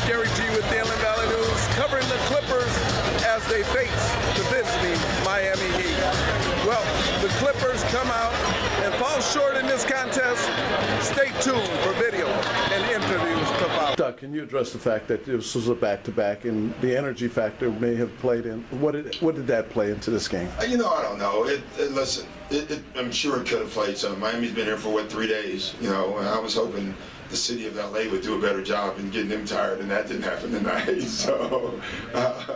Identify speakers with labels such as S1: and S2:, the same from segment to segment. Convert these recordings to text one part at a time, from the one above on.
S1: Gary G with Daily Valley News, covering the Clippers as they face the visiting Miami Heat. Well, the Clippers come out and fall short in this contest. Stay tuned for video and interviews to follow.
S2: Doug, can you address the fact that this was a back-to-back and the energy factor may have played in? What did that play into this game?
S3: I don't know. Listen, I'm sure it could have played some. Miami's been here for 3 days, and I was hoping the city of LA would do a better job in getting them tired, and that didn't happen tonight. So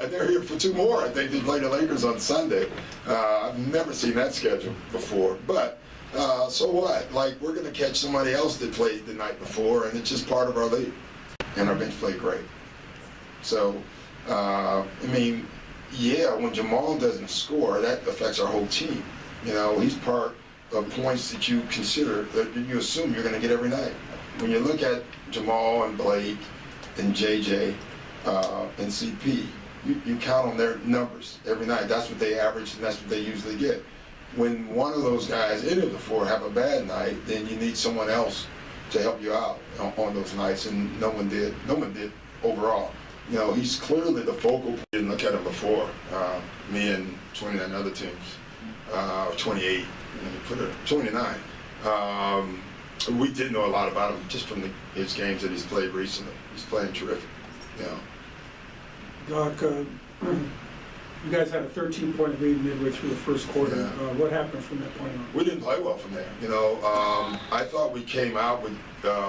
S3: they're here for 2 more. I think they play the Lakers on Sunday. I've never seen that schedule before, but so what? Like, we're going to catch somebody else that played the night before, and it's just part of our league. And our bench played great. So, when Jamal doesn't score, that affects our whole team. He's part of points that you consider, that you assume you're going to get every night. When you look at Jamal and Blake and JJ and CP, you count on their numbers every night. That's what they average, and that's what they usually get. When one of those guys, any of the 4, have a bad night, then you need someone else to help you out on those nights, and no one did overall. He's clearly the focal point. I didn't look at him before, me and 29 other teams, 28, 29. We did know a lot about him just from his games that he's played recently. He's playing terrific.
S4: Doc, you guys had a 13-point lead midway through the first quarter.
S3: Yeah.
S4: What happened from that point on?
S3: We didn't play well from there. I thought we came out with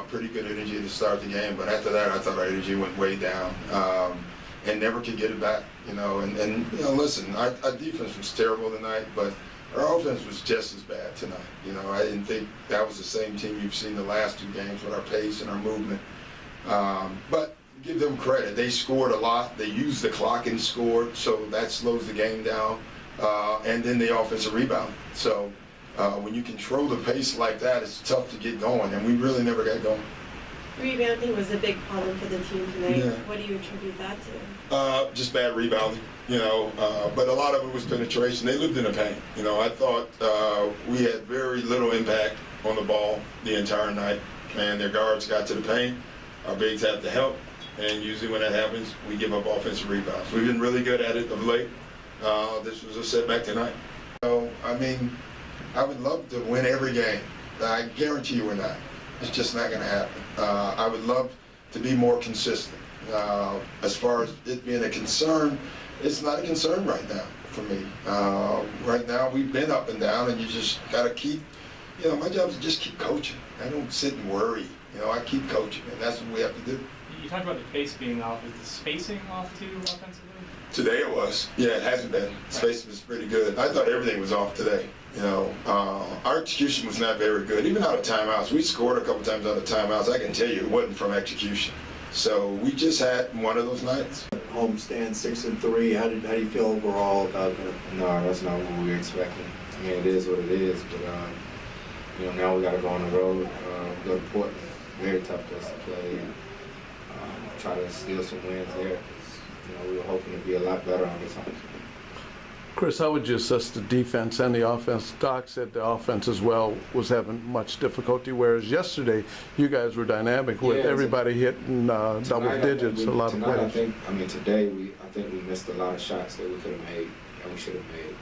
S3: pretty good energy to start the game, but after that, I thought our energy went way down and never could get it back. Listen, our defense was terrible tonight, but our offense was just as bad tonight. I didn't think that was the same team you've seen the last 2 games with our pace and our movement. But give them credit. They scored a lot. They used the clock and scored, so that slows the game down. And then the offensive rebound. So when you control the pace like that, it's tough to get going, and we really never got going.
S5: Rebounding was a big problem for the team tonight.
S3: Yeah.
S5: What do you attribute that to?
S3: Just bad rebounding, but a lot of it was penetration. They lived in the paint. I thought we had very little impact on the ball the entire night, and their guards got to the paint. Our bigs had to help, and usually when that happens, we give up offensive rebounds. We've been really good at it of late. This was a setback tonight. I would love to win every game. I guarantee you we're not. It's just not going to happen. I would love to be more consistent. As far as it being a concern, it's not a concern right now for me. Right now, we've been up and down, and you just got to keep, my job is to just keep coaching. I don't sit and worry. I keep coaching, and that's what we have to do.
S6: You talked about the pace being off. Is the spacing off too offensively?
S3: Today it was. Yeah, it hasn't been. Space was pretty good. I thought everything was off today. Our execution was not very good. Even out of timeouts, we scored a couple times out of timeouts. I can tell you it wasn't from execution. So we just had one of those nights.
S7: Homestand 6-3. How do you feel overall about that?
S8: No, that's not what we were expecting. It is what it is, but now we got to go on the road, go to Portland. Very tough place to play, and try to steal some wins there. We were hoping to be a lot better on this home.
S2: Chris, how would you assess the defense and the offense? Doc said the offense as well was having much difficulty, whereas yesterday you guys were dynamic with everybody hitting double digits, a lot of players.
S8: Today I think we missed a lot of shots that we could have made and we should have made.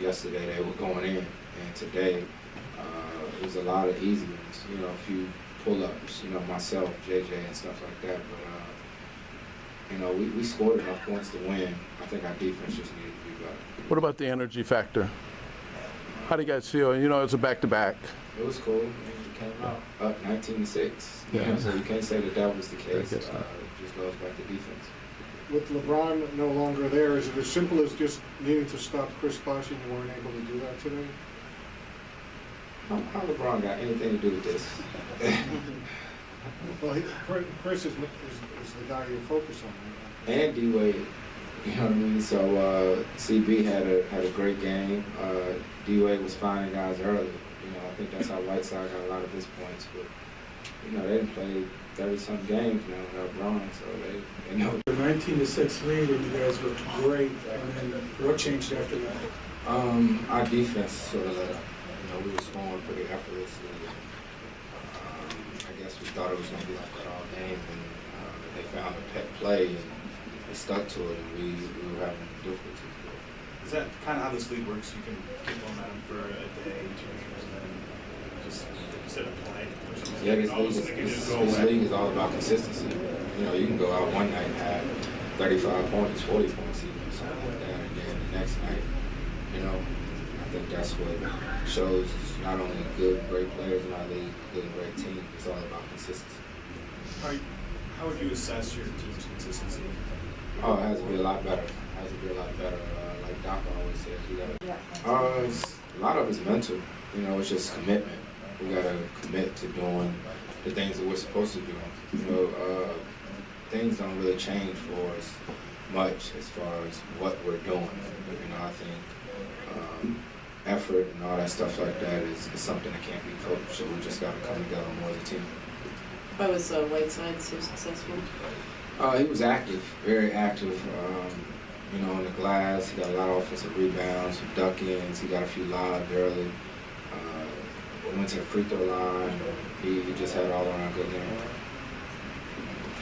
S8: Yesterday they were going in, and today it was a lot of easy ones. A few pull-ups, myself, JJ, and stuff like that. But we scored enough points to win. I think our defense just needed to be better.
S2: What about the energy factor? How do you guys feel? It's a back-to-back.
S8: It was cool. We came out up 19-6. So you can't say that was the case. It just goes back to defense.
S4: With LeBron no longer there, is it as simple as just needing to stop Chris Bosh, and you weren't able to do that today?
S8: How LeBron got anything to do with this?
S4: Well, Chris is the guy you focus on.
S8: Right? And D-Wade, So CB had a great game. D-Wade was finding guys early. I think that's how Whiteside got a lot of his points. But they didn't play 30-some games now without Braun, so they know.
S4: The 19-6 lead, and you guys looked great. And then what changed after that?
S8: Our defense sort of let up. We were scoring pretty effortlessly. I guess we thought it was going to be like that all game, and they found a pet play and they stuck to it, and we were having difficulties.
S9: Is that kind of how this league works? You can get momentum for a day, 2 days, and then just sit and play or something?
S8: Yeah,
S9: All of a sudden it can just go
S8: this
S9: away.
S8: league is all about consistency. You know, you can go out one night and have 35 points, 40 points even, or something like that, and then the next night, you know, I think that's what shows not only good, great players in our league, good, great team. It's all about consistency.
S9: How would you assess your team's consistency?
S8: Oh, it has to be a lot better. It has to be a lot better. Like Doc always says, we gotta. A lot of it's mental. You know, it's just commitment. We gotta commit to doing the things that we're supposed to do. You know, things don't really change for us much as far as what we're doing. You know, I think effort and all that stuff like that is something that can't be coached. So we just gotta come together more as a team.
S10: Why was Whiteside so successful?
S8: He was active, very active. You know, on the glass, he got a lot of offensive rebounds, some duck-ins. He got a few lobs early. Went to the free throw line. He just had all around good game.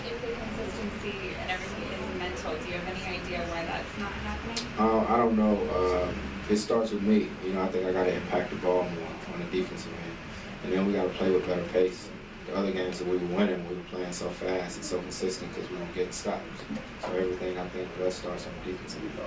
S11: If the consistency and everything is mental, do you have any idea why that's not happening?
S8: I don't know. It starts with me. You know, I think I got to impact the ball more on the defensive end, and then we got to play with better pace. The other games that we were winning, we were playing so fast and so consistent because we were getting stops. So everything, I think, for us starts on the defensive end.